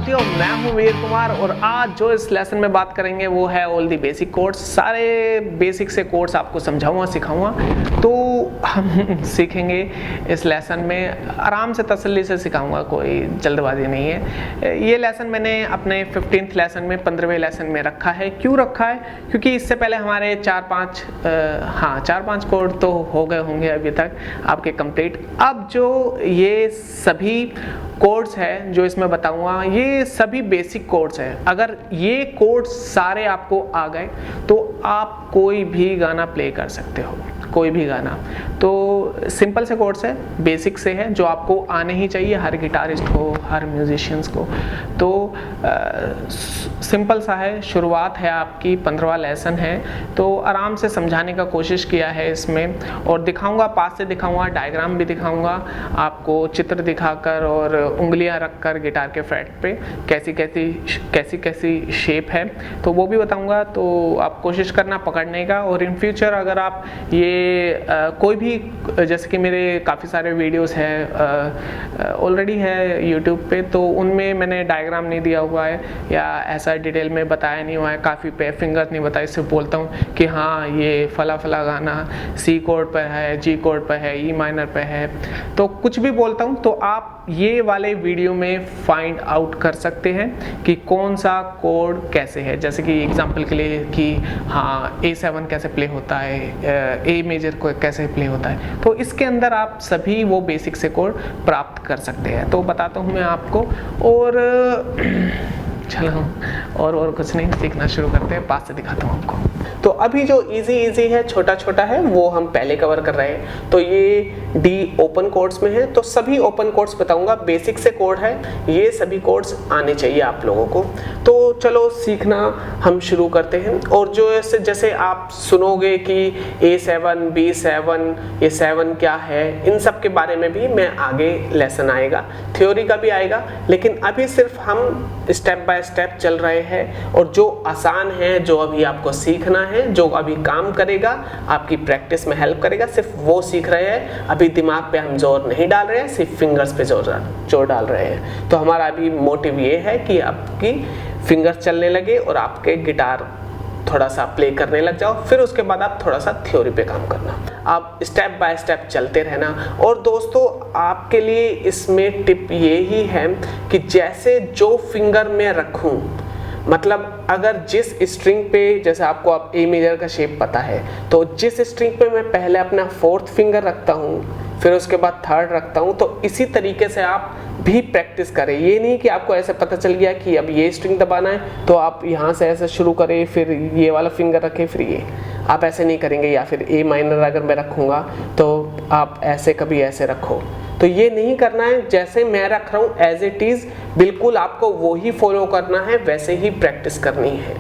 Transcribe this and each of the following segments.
साथियों, मैं हूं वीर कुमार और आज जो इस लेसन में बात करेंगे वो है ऑल दी बेसिक कोड्स। सारे बेसिक से कोड्स आपको समझाऊंगा, सिखाऊंगा। तो हम सीखेंगे इस लेसन में, आराम से तसल्ली से सिखाऊंगा, कोई जल्दबाजी नहीं है। ये लेसन मैंने अपने 15th लेसन में 15वें लेसन में रखा है। क्यों रखा है? क्योंकि इससे पहले हमारे 4-5 कोड तो हो गए होंगे अभी तक आपके कंप्लीट। अब जो ये सभी कोड्स है जो इसमें बताऊंगा, ये सभी बेसिक कोड्स हैं। अगर ये कोड्स सारे आपको आ गए तो आप कोई भी गाना प्ले कर सकते हो, कोई भी गाना। तो सिंपल से कोड्स है, बेसिक से है, जो आपको आने ही चाहिए हर गिटारिस्ट को, हर म्यूजिशियंस को। तो सिंपल सा है, शुरुआत है आपकी, 15वां लेसन है। तो आराम से समझाने का कोशिश किया है इसमें, और दिखाऊंगा, पास से दिखाऊंगा, डायग्राम भी दिखाऊंगा आपको, चित्र दिखाकर और उंगलियां रखकर गिटार के फ्रेट पे कैसी कैसी शेप है तो वो भी बताऊंगा। तो आप कोशिश करना पकड़ने का। और इन फ्यूचर अगर आप ये कोई भी, जैसे कि मेरे काफ़ी सारे वीडियोस हैं ऑलरेडी है यूट्यूब पे, तो उनमें मैंने डायग्राम नहीं दिया हुआ है या ऐसा डिटेल में बताया नहीं हुआ है, काफ़ी पे फिंगर्स नहीं बताए। इससे बोलता हूँ कि हाँ ये फला गाना सी कोड पर है, जी कोड पर है, ई माइनर पे है, तो कुछ भी बोलता हूँ। तो आप ये वाले वीडियो में फाइंड आउट कर सकते हैं कि कौन सा कोड कैसे है। जैसे कि एग्जांपल के लिए कि हाँ A7 कैसे प्ले होता है, ए मेजर को कैसे प्ले होता है, तो इसके अंदर आप सभी वो बेसिक से कोड प्राप्त कर सकते हैं। तो बताता हूँ मैं आपको। और चलो और कुछ नहीं, सीखना शुरू करते हैं, पास से दिखाता हूँ आपको। तो अभी जो इजी है, छोटा है, वो हम पहले कवर कर रहे हैं। तो ये डी ओपन कोड्स में है, तो सभी ओपन कोड्स बताऊंगा, बेसिक से कोड है, ये सभी कोड्स आने चाहिए आप लोगों को। तो चलो सीखना हम शुरू करते हैं। और जो जैसे आप सुनोगे कि A7, B7, ये 7 क्या है, इन सब के बारे में भी मैं आगे लेसन आएगा, थ्योरी का भी आएगा। लेकिन अभी सिर्फ हम स्टेप बाय स्टेप चल रहे हैं, और जो आसान है, जो अभी आपको सीखना है, जो अभी काम करेगा, आपकी प्रैक्टिस में हेल्प करेगा, सिर्फ वो सीख रहे हैं। अभी दिमाग पे हम जोर नहीं डाल रहे हैं, सिर्फ फिंगर्स पे जोर डाल रहे हैं। तो हमारा अभी मोटिव ये है कि आपकी फिंगर्स चलने लगे और आपके गिटार थोड़ा सा प्ले करने लग जाओ। फिर उसके बाद आप थोड़ा सा थ्योरी पे काम करना, आप स्टेप बाय स्टेप चलते रहना। और दोस्तों आपके लिए इसमें टिप ये ही है कि जैसे जो फिंगर मैं रखूं, मतलब अगर जिस स्ट्रिंग पे, जैसे आपको आप ए मेजर का शेप पता है, तो जिस स्ट्रिंग पे मैं पहले अपना 4th फिंगर रखता हूँ, फिर उसके बाद 3rd रखता हूँ, तो इसी तरीके से आप भी प्रैक्टिस करें। ये नहीं कि आपको ऐसे पता चल गया कि अब ये स्ट्रिंग दबाना है तो आप यहाँ से ऐसे शुरू करें, फिर ये वाला फिंगर रखें, फिर ये, आप ऐसे नहीं करेंगे। या फिर ए माइनर अगर मैं रखूँगा तो आप ऐसे कभी ऐसे रखो, तो ये नहीं करना है। जैसे मैं रख रहा हूँ एज इट इज, बिल्कुल आपको वो ही फॉलो करना है, वैसे ही प्रैक्टिस करनी है।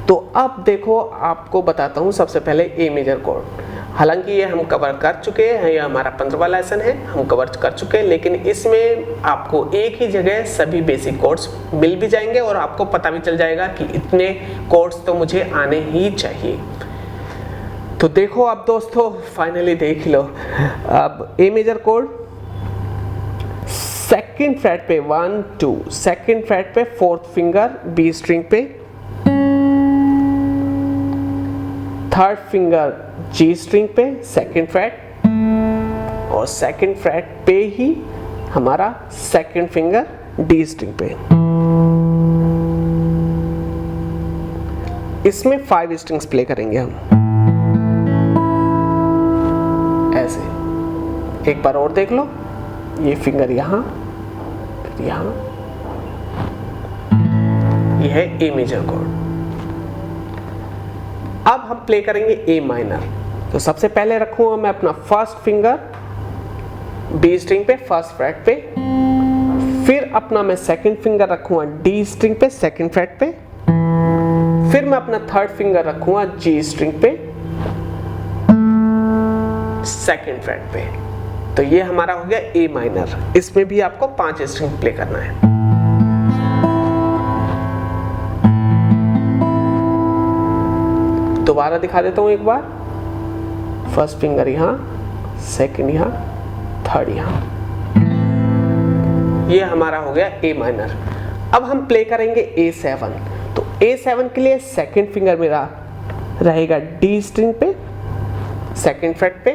तो अब देखो, आपको बताता हूँ सबसे पहले ए मेजर कोड। हालांकि ये हम कवर कर चुके हैं, ये हमारा 15वां लेसन है, हम कवर कर चुके हैं, लेकिन इसमें आपको एक ही जगह सभी बेसिक कोड्स मिल भी जाएंगे और आपको पता भी चल जाएगा कि इतने कोड्स तो मुझे आने ही चाहिए। तो देखो अब दोस्तों, फाइनली देख लो। अब ए मेजर कोड 2nd फ्रेट पे 1 2, 2nd फ्रेट पे 4th फिंगर बी स्ट्रिंग पे, 3rd फिंगर जी स्ट्रिंग पे 2nd फ्रेट, और 2nd फ्रेट पे ही हमारा 2nd फिंगर डी स्ट्रिंग पे। इसमें 5 स्ट्रिंग्स प्ले करेंगे हम ऐसे। एक बार और देख लो, ये फिंगर यहाँ, फिर यहाँ, ये है ए मेजर कोड। अब हम प्ले करेंगे ए माइनर। तो सबसे पहले रखूंगा मैं अपना 1st फिंगर बी स्ट्रिंग पे 1st फ्रेट पे, फिर अपना मैं 2nd फिंगर रखूंगा डी स्ट्रिंग पे 2nd फ्रेट पे, फिर मैं अपना 3rd फिंगर रखूंगा जी स्ट्रिंग पे 2nd फ्रेट पे। तो ये हमारा हो गया ए माइनर। इसमें भी आपको 5 स्ट्रिंग प्ले करना है। दोबारा दिखा देता हूं एक बार। 1st फिंगर यहाँ, 2nd यहाँ, 3rd यहाँ। ये हमारा हो गया ए माइनर। अब हम प्ले करेंगे A7, तो A7 के लिए सेकंड फिंगर मेरा रहेगा D स्ट्रिंग पे, सेकंड फ्रेट पे,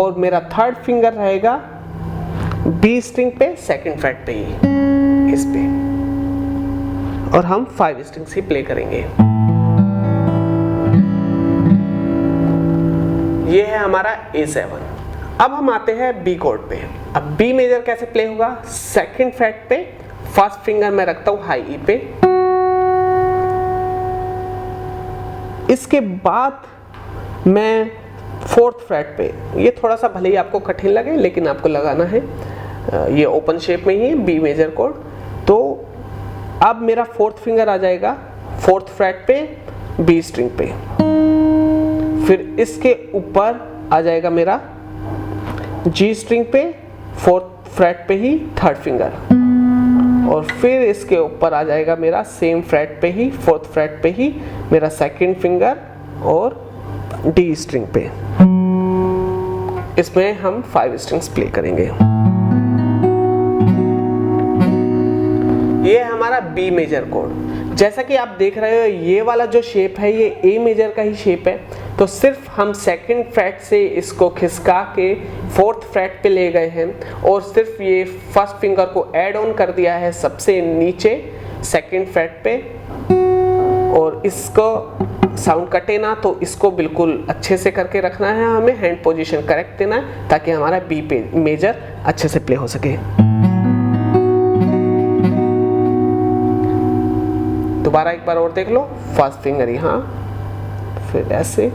और मेरा थर्ड फिंगर रहेगा B स्ट्रिंग पे, सेकंड फ्रेट पे ही, इस पे, और हम 5 स्ट्रिंग्स ही प्ले करेंगे। ये है हमारा A7। अब हम आते हैं B कोड पे। अब B मेजर कैसे प्ले होगा? सेकंड फ्रेट पे फर्स्ट फिंगर मैं रखता हूं हाई E पे, इसके बाद मैं फोर्थ फ्रेट पे, ये थोड़ा सा भले ही आपको कठिन लगे लेकिन आपको लगाना है, ये ओपन शेप में ही है B मेजर कोड। तो अब मेरा फोर्थ फिंगर आ जाएगा फोर्थ फ्रेट पे B स्ट्रिंग पे, फिर इसके ऊपर आ जाएगा मेरा G स्ट्रिंग पे फोर्थ फ्रेट पे ही थर्ड फिंगर, और फिर इसके ऊपर आ जाएगा मेरा सेम फ्रेट पे ही फोर्थ फ्रेट पे ही मेरा सेकंड फिंगर और D स्ट्रिंग पे। इसमें हम 5 स्ट्रिंग्स प्ले करेंगे। ये है हमारा B मेजर कोड। जैसा कि आप देख रहे हो ये वाला जो शेप है ये A मेजर का ही शेप है, तो सिर्फ हम सेकंड फ्रेट से इसको खिसका के फोर्थ फ्रेट पे ले गए हैं और सिर्फ ये फर्स्ट फिंगर को ऐड ऑन कर दिया है सबसे नीचे सेकंड फ्रेट पे, और इसको साउंड कटे ना, तो इसको बिल्कुल अच्छे से करके रखना है, हमें हैंड पोजीशन करेक्ट देना है ताकि हमारा B मेजर अच्छे से प्ले हो सके। दोबारा एक बार और देख लो, फर्स्ट फिंगर यहाँ, फिर ऐसे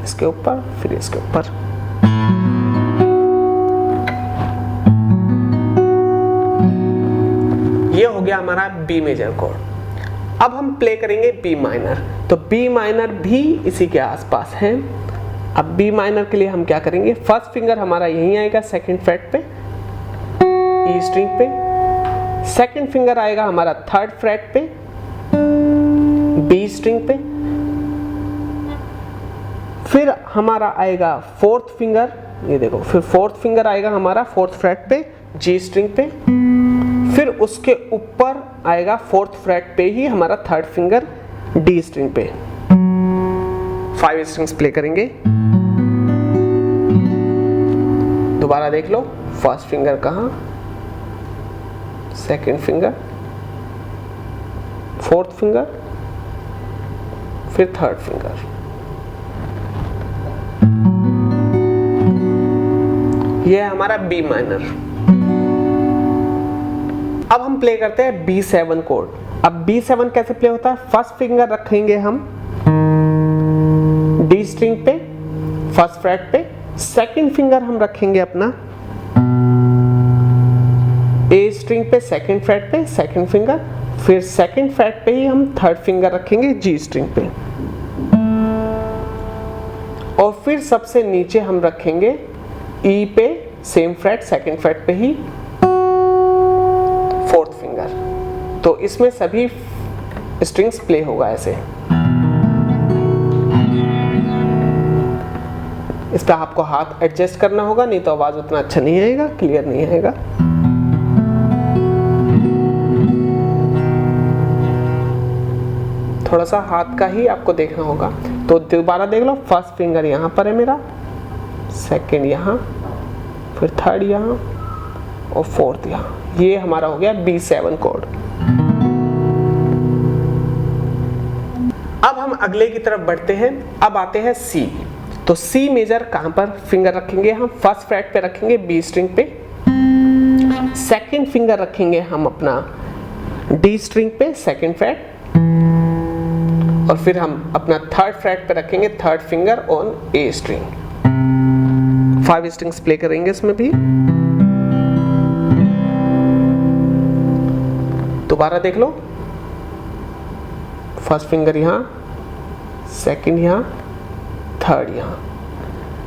इसके ऊपर, फिर इसके ऊपर। ये हो गया हमारा B मेजर कोड। अब हम प्ले करेंगे B माइनर, तो B माइनर भी इसी के आसपास है। अब B माइनर के लिए हम क्या करेंगे? फर्स्ट फिंगर हमारा यहीं आएगा सेकंड फ्रेट पे E स्ट्रिंग पे, सेकंड फिंगर आएगा हमारा थर्ड फ्रेट पे B स्ट्रिंग पे, फिर हमारा आएगा फोर्थ फिंगर, ये देखो, फिर फोर्थ फिंगर आएगा हमारा फोर्थ फ्रेट पे G स्ट्रिंग पे, फिर उसके ऊपर आएगा फोर्थ फ्रेट पे ही हमारा थर्ड फिंगर D स्ट्रिंग पे। 5 स्ट्रिंग्स प्ले करेंगे। दोबारा देख लो, फर्स्ट फिंगर कहाँ, सेकंड फिंगर, फोर्थ फिंगर, फिर थर्ड फिंगर। यह है हमारा B माइनर। अब हम प्ले करते हैं B7 कोड। अब B7 कैसे प्ले होता है? फर्स्ट फिंगर रखेंगे हम D स्ट्रिंग पे फर्स्ट फ्रेट पे, सेकंड फिंगर हम रखेंगे अपना A स्ट्रिंग पे सेकंड फ्रेट पे सेकंड फिंगर, फिर सेकंड फ्रेट पे ही हम थर्ड फिंगर रखेंगे G स्ट्रिंग पे, और फिर सबसे नीचे हम रखेंगे E पे सेम फ्रेट सेकंड फ्रेट पे ही फोर्थ फिंगर। तो इसमें सभी स्ट्रिंग्स प्ले होगा ऐसे। इस पर आपको हाथ एडजस्ट करना होगा, नहीं तो आवाज उतना अच्छा नहीं आएगा, क्लियर नहीं आएगा। थोड़ा सा हाथ का ही आपको देखना होगा। तो दोबारा देख लो, फर्स्ट फिंगर यहाँ पर है मेरा, सेकंड यहाँ, फिर थर्ड यहाँ और फोर्थ यहाँ। ये हमारा हो गया B7 कोड। अब हम अगले की तरफ बढ़ते हैं। अब आते हैं C। तो C मेजर कहां पर फिंगर रखेंगे? हम फर्स्ट फ्रेट पे रखेंगे B स्ट्रिंग पे, सेकंड फिंगर रखेंगे हम अपना D स्ट्रिंग पे सेकंड फ्रेट, और फिर हम अपना थर्ड फ्रेट पे रखेंगे third finger on A string. 5 strings play करेंगे इसमें भी। दोबारा देख लो, फर्स्ट फिंगर यहाँ, सेकंड यहाँ, थर्ड यहाँ।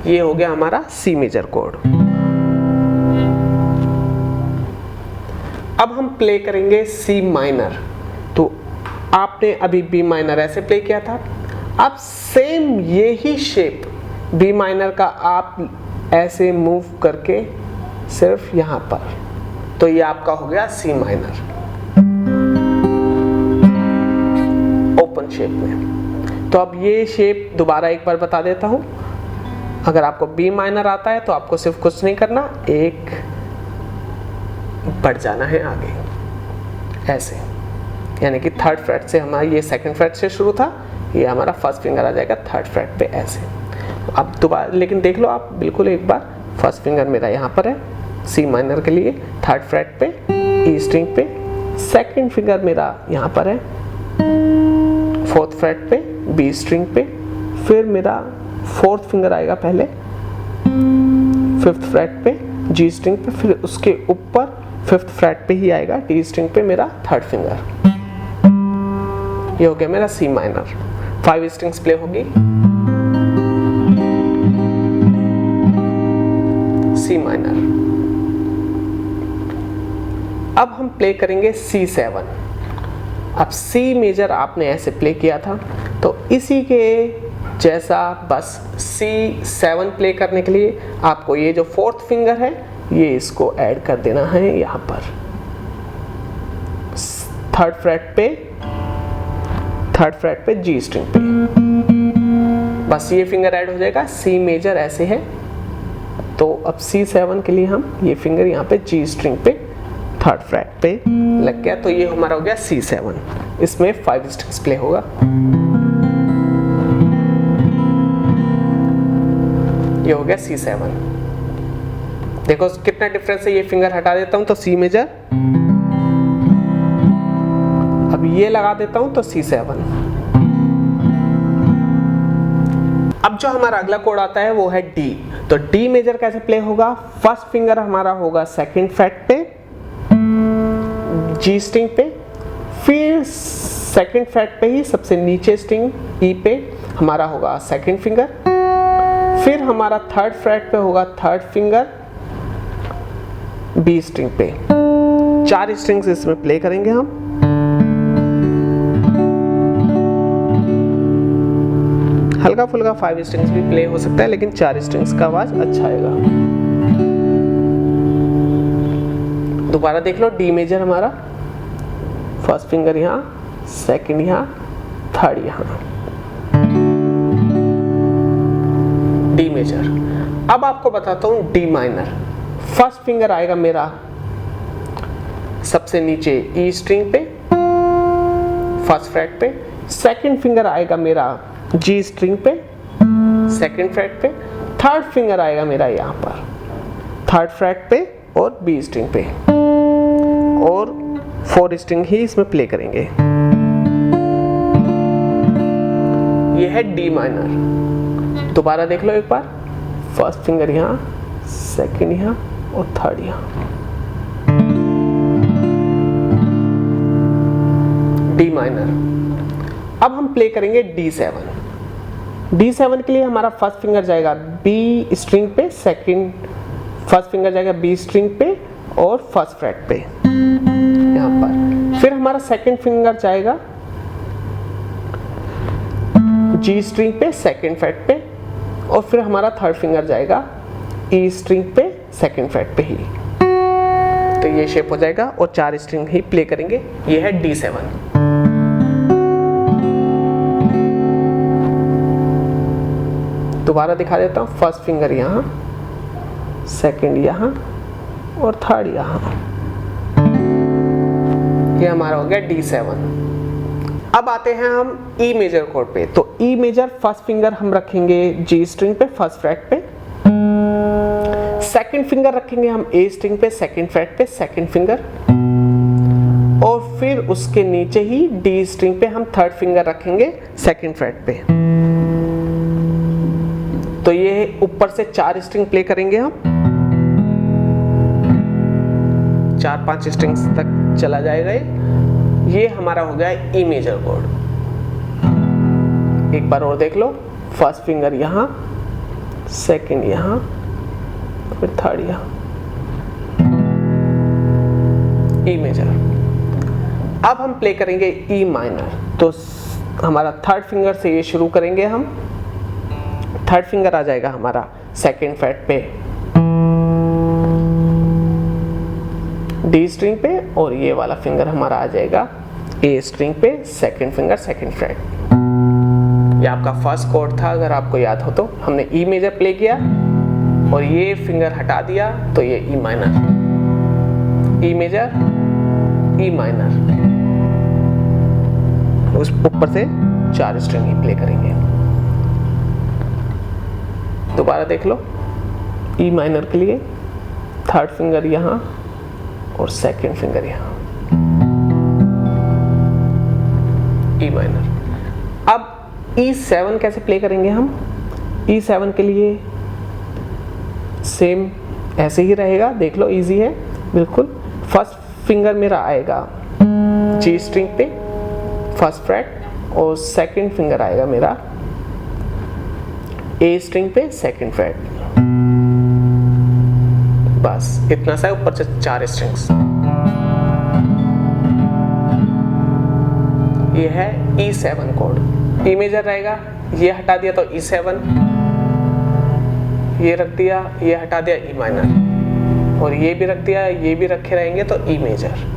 ये हो गया हमारा C मेजर कोड। अब हम प्ले करेंगे C माइनर। तो आपने अभी B माइनर ऐसे प्ले किया था, अब सेम यही शेप B माइनर का आप ऐसे मूव करके सिर्फ यहाँ पर तो ये आपका हो गया सी माइनर ओपन शेप में। तो अब ये शेप दोबारा एक बार बता देता हूं। अगर आपको बी माइनर आता है तो आपको सिर्फ कुछ नहीं करना, एक बढ़ जाना है आगे ऐसे, यानी कि थर्ड फ्रेट से हमारा ये सेकंड फ्रेट से शुरू था, ये हमारा फर्स्ट फिंगर आ जाएगा थर्ड फ्रेट पे ऐसे। अब दोबारा लेकिन देख लो आप बिल्कुल एक बार, फर्स्ट फिंगर मेरा यहाँ पर है सी माइनर के लिए थर्ड फ्रेट पे ई स्ट्रिंग पे, सेकंड फिंगर मेरा यहाँ पर है फोर्थ फ्रेट पे बी स्ट्रिंग पे, फिर मेरा फोर्थ फिंगर आएगा पहले फिफ्थ फ्रेट पे जी स्ट्रिंग पे, फिर उसके ऊपर फिफ्थ फ्रेट पे ही आएगा डी स्ट्रिंग पे मेरा थर्ड फिंगर। ये हो गया मेरा सी माइनर। 5 स्ट्रिंग्स प्ले होगी सी माइनर। अब हम प्ले करेंगे C7। अब C मेजर आपने ऐसे प्ले किया था, तो इसी के जैसा बस C7 प्ले करने के लिए आपको ये जो फोर्थ फिंगर है ये इसको ऐड कर देना है यहाँ पर थर्ड फ्रेट पे जी स्ट्रिंग पे, बस ये फिंगर ऐड हो जाएगा। C मेजर ऐसे है, तो अब C7 के लिए हम ये फिंगर यहाँ पे जी स्ट्रिंग पे थर्ड फ्रेट पे लग गया, तो ये हमारा हो गया C7। इसमें 5 स्ट्रिंग्स प्ले होगा। ये हो गया C7। देखो कितना डिफरेंस है, ये फिंगर हटा देता हूं तो C मेजर, अब ये लगा देता हूं तो C7। अब जो हमारा अगला कोड आता है वो है D। तो D मेजर कैसे प्ले होगा, फर्स्ट फिंगर हमारा होगा सेकंड फ्रेट पे G स्ट्रिंग पे, फिर सेकंड फ्रेट पे ही सबसे नीचे स्ट्रिंग E पे हमारा होगा सेकंड फिंगर, फिर हमारा थर्ड फ्रेट पे होगा थर्ड फिंगर B स्ट्रिंग पे। 4 स्ट्रिंग्स इसमें प्ले करेंगे हम। हल्का फुल्का 5 स्ट्रिंग्स भी प्ले हो सकता है, लेकिन 4 स्ट्रिंग्स का आवाज अच्छा आएगा। दोबारा देख लो, डी मेजर हमारा फर्स्ट फिंगर यहाँ, सेकंड यहाँ, थर्ड यहाँ, डी मेजर। अब आपको बताता हूँ डी माइनर। फर्स्ट फिंगर आएगा मेरा सबसे नीचे ई स्ट्रिंग पे फर्स्ट फ्रेट पे, सेकंड फिंगर आएगा मेरा जी स्ट्रिंग पे सेकंड फ्रेट पे, थर्ड फिंगर आएगा मेरा यहाँ पर थर्ड फ्रेट पे और बी स्ट्रिंग पे, और 4 स्ट्रिंग ही इसमें प्ले करेंगे। ये है डी माइनर। दोबारा देख लो एक बार, फर्स्ट फिंगर यहाँ, सेकंड यहाँ और थर्ड यहाँ, डी माइनर। अब हम प्ले करेंगे D7। D7 के लिए हमारा फर्स्ट फिंगर जाएगा B स्ट्रिंग पे, सेकंड फर्स्ट फिंगर जाएगा B स्ट्रिंग पे और फर्स्ट फ्रेट पे यहाँ पर, फिर हमारा सेकंड फिंगर जाएगा G स्ट्रिंग पे सेकंड फ्रेट पे, और फिर हमारा थर्ड फिंगर जाएगा E स्ट्रिंग पे सेकंड फ्रेट पे ही। तो ये शेप हो जाएगा और 4 स्ट्रिंग ही प्ले करेंगे। ये है D7। दोबारा दिखा देता हूँ, फर्स्ट फिंगर यहाँ, सेकंड यहाँ और थर्ड यहाँ। ये हमारा हो गया D7। अब आते हैं हम E मेजर कोड पे। तो E मेजर फर्स्ट फिंगर हम रखेंगे G स्ट्रिंग पे फर्स्ट फ्रेट पे, सेकंड फिंगर रखेंगे हम A स्ट्रिंग पे सेकंड फ्रेट पे सेकंड फिंगर, और फिर उसके नीचे ही D स्ट्रिंग पे हम थर्ड फिंगर रखेंगे सेकंड फ्रेट पे। तो ये ऊपर से 4 स्ट्रिंग प्ले करेंगे हम, 4-5 स्ट्रिंग्स तक चला जाएगा ये हमारा हो गया E मेजर कोड। एक बार और देख लो, फर्स्ट फिंगर यहाँ, सेकंड यहाँ, फिर थर्ड यहाँ, E मेजर। अब हम प्ले करेंगे E माइनर। तो हमारा थर्ड फिंगर से ये शुरू करेंगे हम, थर्ड फिंगर आ जाएगा हमारा सेकंड फ्रेट पे डी स्ट्रिंग पे, और ये वाला फिंगर हमारा आ जाएगा ए स्ट्रिंग पे, सेकंड फिंगर सेकंड फ्रेट। ये आपका फर्स्ट कॉर्ड था, अगर आपको याद हो तो हमने ई मेजर प्ले किया और ये फिंगर हटा दिया तो ये E minor, E major, E minor, उस ऊपर से 4 स्ट्रिंग ही प्ले करेंगे। दोबारा देख लो, ई माइनर के लिए थर्ड फिंगर यहाँ और सेकंड फिंगर यहाँ, ई माइनर। अब E7 कैसे प्ले करेंगे हम? E7 के लिए सेम ऐसे ही रहेगा, देख लो इजी है बिल्कुल। फर्स्ट फिंगर मेरा आएगा G स्ट्रिंग पे फर्स्ट फ्रेट, और सेकंड फिंगर आएगा मेरा A स्ट्रिंग पे सेकंड फ्रेट। बस इतना सा, ऊपर से 4 स्ट्रिंग्स। ये है E7 कोड। ई मेजर रहेगा, ये हटा दिया तो E7, ये रख दिया, ये हटा दिया ई माइनर, और ये भी रख दिया, ये भी रखे रहेंगे तो ई मेजर।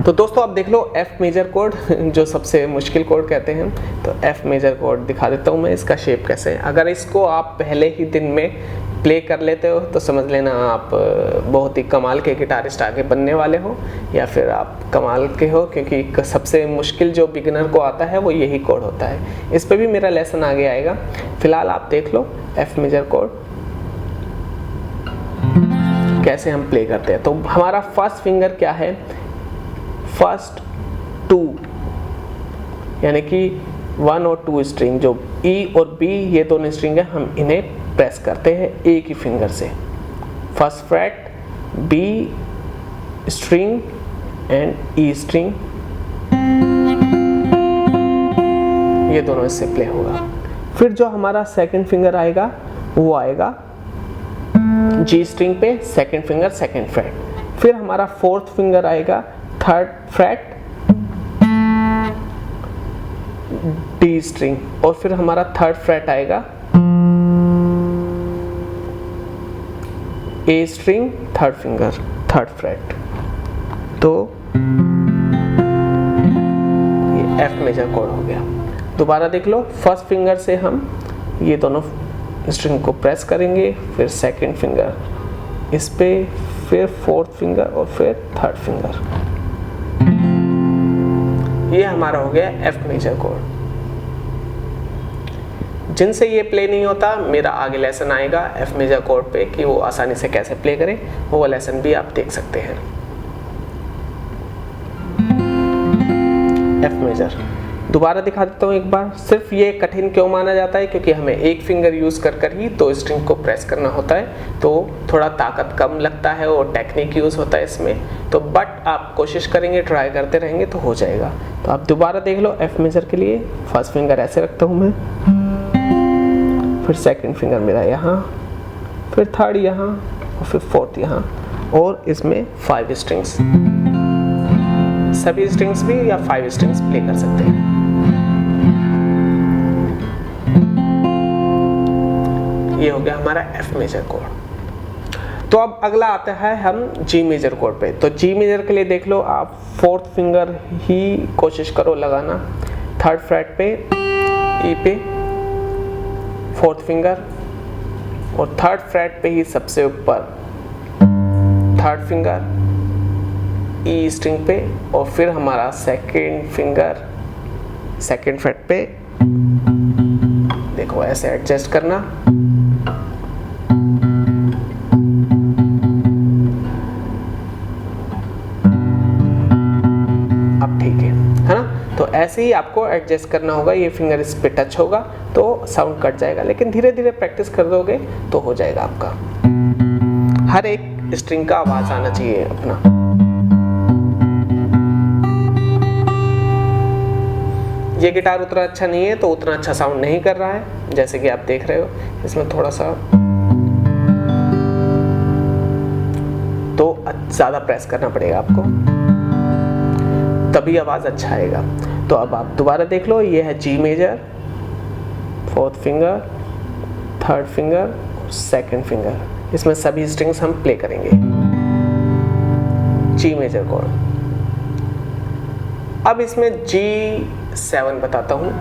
तो दोस्तों अब देख लो एफ मेजर कोड, जो सबसे मुश्किल कोड कहते हैं, तो एफ मेजर कोड दिखा देता हूँ मैं, इसका शेप कैसे है। अगर इसको आप पहले ही दिन में प्ले कर लेते हो तो समझ लेना आप बहुत ही कमाल के गिटारिस्ट आगे बनने वाले हो, या फिर आप कमाल के हो, क्योंकि सबसे मुश्किल जो बिगिनर को आता है वो यही कोड होता है। इस पे भी मेरा लेसन आगे आएगा। फिलहाल आप देख लो एफ मेजर कोड कैसे हम प्ले करते हैं। तो हमारा फर्स्ट फिंगर क्या है? फर्स्ट 2, यानी कि 1 और 2 स्ट्रिंग, जो E और B ये दोनों स्ट्रिंग है, हम इन्हें प्रेस करते हैं एक ही फिंगर से। First freight, B string and E string, ये दोनों इससे प्ले होगा। फिर जो हमारा सेकंड फिंगर आएगा वो आएगा G स्ट्रिंग पे सेकंड फिंगर सेकंड फ्रेट। फिर हमारा फोर्थ फिंगर आएगा थर्ड फ्रेट D स्ट्रिंग, और फिर हमारा थर्ड फ्रेट आएगा A string third finger third freight. तो ये F मेजर कोड हो गया। दोबारा देख लो, फर्स्ट फिंगर से हम ये दोनों स्ट्रिंग को प्रेस करेंगे, फिर सेकंड फिंगर इस पे, फिर फोर्थ फिंगर और फिर थर्ड फिंगर। ये हमारा हो गया एफ मेजर कोड। जिनसे ये प्ले नहीं होता, मेरा आगे लेसन आएगा एफ मेजर कोड पे कि वो आसानी से कैसे प्ले करें, वो लेसन भी आप देख सकते हैं। एफ मेजर दोबारा दिखा देता हूँ एक बार। सिर्फ ये कठिन क्यों माना जाता है? क्योंकि हमें एक फिंगर यूज़ कर कर ही 2 स्ट्रिंग को प्रेस करना होता है, तो थोड़ा ताकत कम लगता है और टेक्निक यूज़ होता है इसमें। तो बट आप कोशिश करेंगे, ट्राई करते रहेंगे तो हो जाएगा। तो आप दोबारा देख लो एफ मेजर के लिए, फर्स्ट फिंगर ऐसे रखता हूँ मैं, फिर सेकंड फिंगर मेरा यहाँ, फिर थर्ड यहाँ, और फिर फोर्थ यहाँ, और इसमें 5 स्ट्रिंग्स, सभी स्ट्रिंग्स भी या 5 स्ट्रिंग्स प्ले कर सकते हैं। ये हो गया हमारा एफ मेजर कोड। तो अब अगला आता है हम जी मेजर कोड पे। तो जी मेजर के लिए देख लो आप फोर्थ फिंगर ही कोशिश करो लगाना, थर्ड फ्रेट पे ई पे फोर्थ फिंगर, और थर्ड फ्रेट पे ही सबसे ऊपर थर्ड फिंगर ई स्ट्रिंग पे, और फिर हमारा सेकंड फिंगर सेकंड फ्रेट पे। देखो ऐसे एडजस्ट करना, अब ठीक है ना? तो ऐसे ही आपको एडजस्ट करना होगा। ये फिंगर इस पे टच होगा तो साउंड कट जाएगा, लेकिन धीरे धीरे प्रैक्टिस कर दोगे तो हो जाएगा आपका। हर एक स्ट्रिंग का आवाज आना चाहिए अपना। ये गिटार उतना अच्छा नहीं है तो उतना अच्छा साउंड नहीं कर रहा है, जैसे कि आप देख रहे हो इसमें थोड़ा सा तो ज़्यादा प्रेस करना पड़ेगा आपको, तभी आवाज़ अच्छा आएगा। तो अब आप दोबारा देख लो, ये है G major, fourth finger, third finger, second finger, इसमें सभी स्ट्रिंग्स हम प्ले करेंगे। G major chord. अब इसमें G7 बताता हूँ।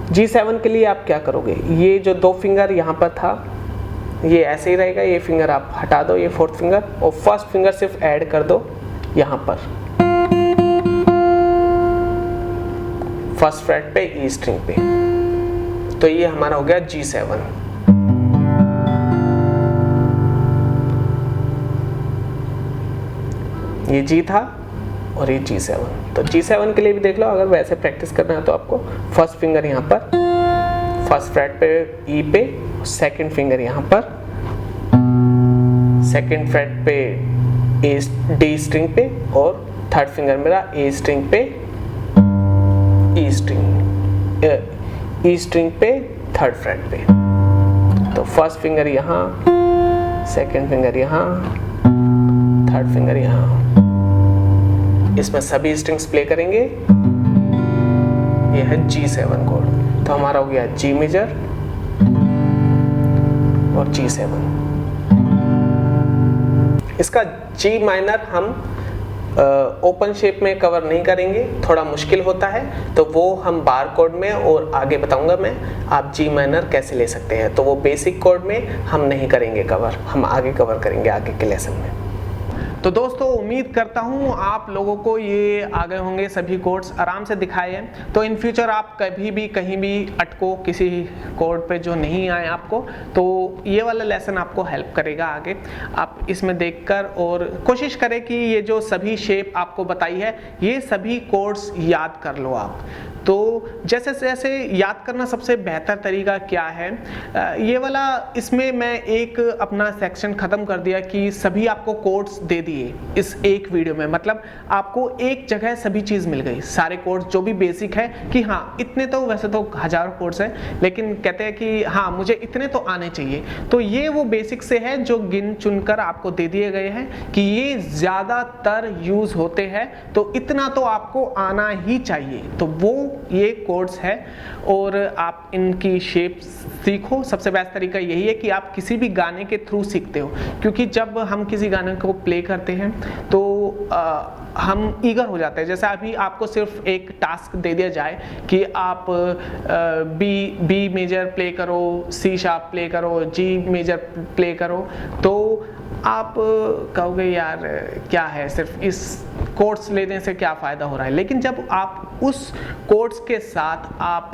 G7 के लिए आप क्या करोगे, ये जो 2 फिंगर यहाँ पर था ये ऐसे ही रहेगा, ये फिंगर आप हटा दो, ये 4th फिंगर, और फर्स्ट फिंगर सिर्फ ऐड कर दो यहाँ पर फर्स्ट फ्रेट पे E स्ट्रिंग पे। तो ये हमारा हो गया G7। ये G था और ये G7। तो G7 के लिए भी देख लो, अगर वैसे प्रैक्टिस करना है तो आपको फर्स्ट फिंगर यहाँ पर फर्स्ट फ्रेट पे E पे, सेकंड फिंगर यहाँ पर सेकंड फ्रेट पे D स्ट्रिंग पे, और थर्ड फिंगर मेरा A स्ट्रिंग पे E स्ट्रिंग पे थर्ड फ्रेट पे। तो फर्स्ट फिंगर यहाँ, सेकंड फिंगर यहाँ, थर्ड फिंगर यहाँ, इसमें सभी स्ट्रिंग्स प्ले करेंगे। ये है G7 कोड। तो हमारा हो गया G मेजर और G7। इसका G माइनर हम ओपन शेप में कवर नहीं करेंगे, थोड़ा मुश्किल होता है, तो वो हम बार कोड में और आगे बताऊंगा मैं आप G माइनर कैसे ले सकते हैं। तो वो बेसिक कोड में हम नहीं करेंगे कवर, हम आगे कवर करेंगे आगे के लेसन में। तो दोस्तों उम्मीद करता हूँ आप लोगों को ये आ गए होंगे सभी कोड्स आराम से दिखाए हैं। तो इन फ्यूचर आप कभी भी कहीं भी अटको किसी कोड पे जो नहीं आए आपको, तो ये वाला लेसन आपको हेल्प करेगा आगे। आप इसमें देखकर और कोशिश करें कि ये जो सभी शेप आपको बताई है ये सभी कोड्स याद कर लो आप। तो जैसे जैसे याद करना सबसे बेहतर तरीका क्या है, ये वाला इसमें मैं एक अपना सेक्शन ख़त्म कर दिया कि सभी आपको कोड्स दे दिए इस एक वीडियो में। मतलब आपको एक जगह सभी चीज़ मिल गई, सारे कोड्स जो भी बेसिक है कि हाँ इतने, तो वैसे तो हज़ारों कोड्स हैं लेकिन कहते हैं कि हाँ मुझे इतने तो आने चाहिए। तो ये वो बेसिक से है जो गिन चुनकर आपको दे दिए गए हैं कि ये ज़्यादातर यूज़ होते हैं, तो इतना तो आपको आना ही चाहिए। तो वो ये कोड्स है और आप इनकी शेप सीखो। सबसे बेस्ट तरीका यही है कि आप किसी भी गाने के थ्रू सीखते हो, क्योंकि जब हम किसी गाने को प्ले करते हैं तो हम ईगर हो जाते हैं। जैसे अभी आपको सिर्फ एक टास्क दे दिया जाए कि आप बी मेजर प्ले करो, सी शार्प प्ले करो, जी मेजर प्ले करो, तो आप कहोगे यार क्या है, सिर्फ इस कोड्स लेने से क्या फ़ायदा हो रहा है। लेकिन जब आप उस कोड्स के साथ आप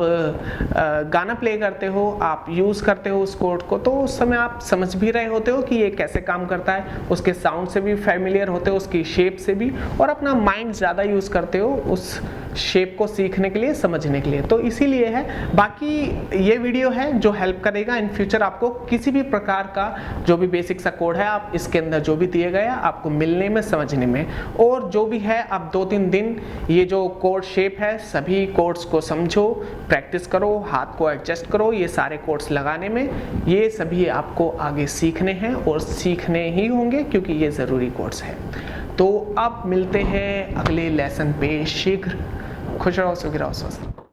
गाना प्ले करते हो, आप यूज़ करते हो उस कोड को, तो उस समय आप समझ भी रहे होते हो कि ये कैसे काम करता है, उसके साउंड से भी फैमिलियर होते हो, उसकी शेप से भी, और अपना माइंड ज़्यादा यूज़ करते हो उस शेप को सीखने के लिए, समझने के लिए। तो इसीलिए है, बाकी ये वीडियो है जो हेल्प करेगा इन फ्यूचर आपको किसी भी प्रकार का जो भी बेसिक सा कोड है, आप इसके अंदर जो भी दिए गए आपको मिलने में, समझने में, और जो भी है आप 2-3 दिन ये जो कोड शेप है सभी कोड्स को समझो, प्रैक्टिस करो, हाथ को एडजस्ट करो ये सारे कोड्स लगाने में। ये सभी आपको आगे सीखने हैं और सीखने ही होंगे क्योंकि ये ज़रूरी कोड्स हैं। तो अब मिलते हैं अगले लेसन पे शीघ्र। खुश रहो, सुखी रहो, स्वस्थ रहो।